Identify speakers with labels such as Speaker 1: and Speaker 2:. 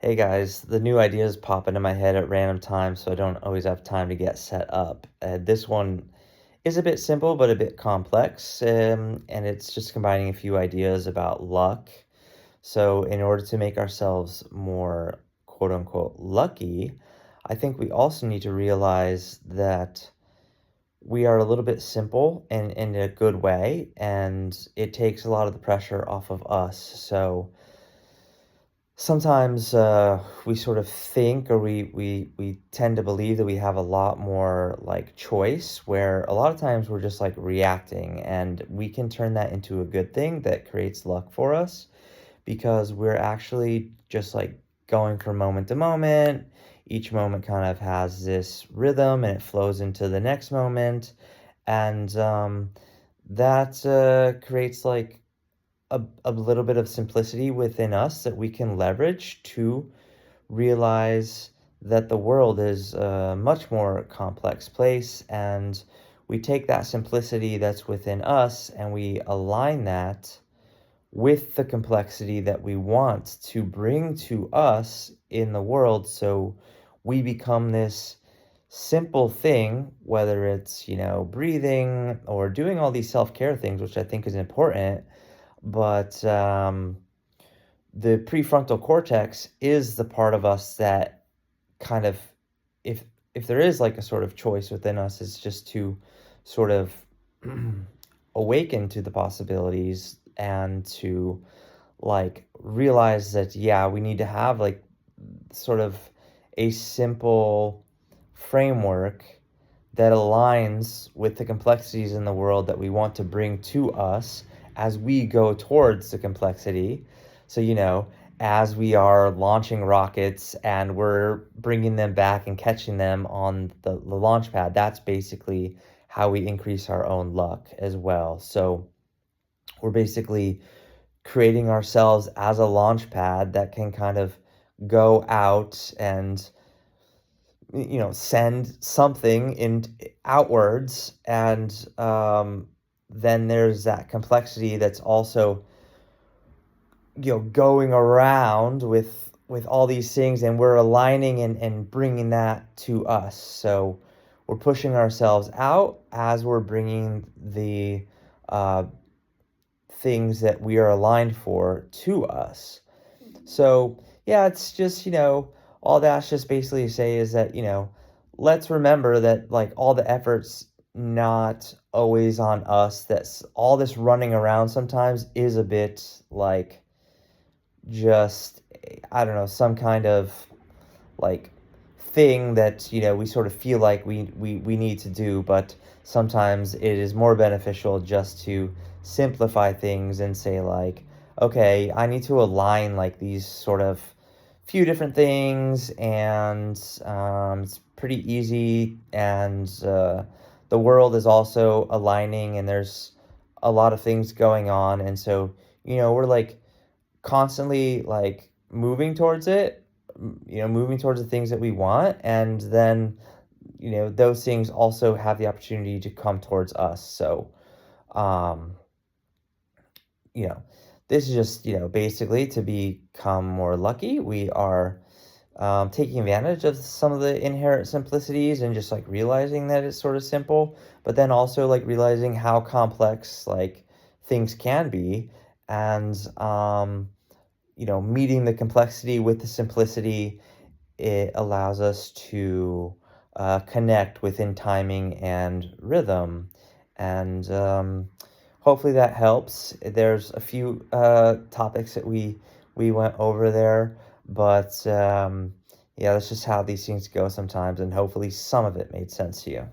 Speaker 1: Hey guys, the new ideas pop into my head at random times, so I don't always have time to get set up. This one is a bit simple, but a bit complex, and it's just combining a few ideas about luck. So, in order to make ourselves more quote unquote lucky, I think we also need to realize that we are a little bit simple and in a good way, and it takes a lot of the pressure off of us. So, sometimes we sort of think, or we tend to believe that we have a lot more like choice, where a lot of times we're just like reacting, and we can turn that into a good thing that creates luck for us because we're actually just like going from moment to moment. Each moment kind of has this rhythm and it flows into the next moment, and that creates like a little bit of simplicity within us that we can leverage to realize that the world is a much more complex place, and we take that simplicity that's within us and we align that with the complexity that we want to bring to us in the world, so we become this simple thing, whether it's breathing or doing all these self-care things, which I think is important. But the prefrontal cortex is the part of us that kind of, if if there is like a sort of choice within us, is just to sort of awaken to the possibilities and to like realize that, yeah, we need to have like sort of a simple framework that aligns with the complexities in the world that we want to bring to us as we go towards the complexity. So, as we are launching rockets and we're bringing them back and catching them on the launch pad, that's basically how we increase our own luck as well. So, we're basically creating ourselves as a launch pad that can kind of go out and send something in outwards, and then there's that complexity that's also going around with all these things, and we're aligning and bringing that to us. So we're pushing ourselves out as we're bringing the uh, things that we are aligned for to us. So, yeah, it's just, all that's just basically to say is that, let's remember that like all the effort's not always on us. That's all this running around sometimes is a bit like just, I don't know, some kind of like thing that, we sort of feel like we need to do, but sometimes it is more beneficial just to simplify things and say like, okay, I need to align like these sort of few different things, and it's pretty easy, and the world is also aligning, and there's a lot of things going on, and so we're like constantly like moving towards it, moving towards the things that we want, and then those things also have the opportunity to come towards us. So um you know this is just basically to become more lucky. We are taking advantage of some of the inherent simplicities and just like realizing that it's sort of simple, but then also like realizing how complex like things can be, and meeting the complexity with the simplicity. It allows us to connect within timing and rhythm. And hopefully that helps. There's a few topics that we went over there, but yeah, that's just how these things go sometimes, and hopefully some of it made sense to you.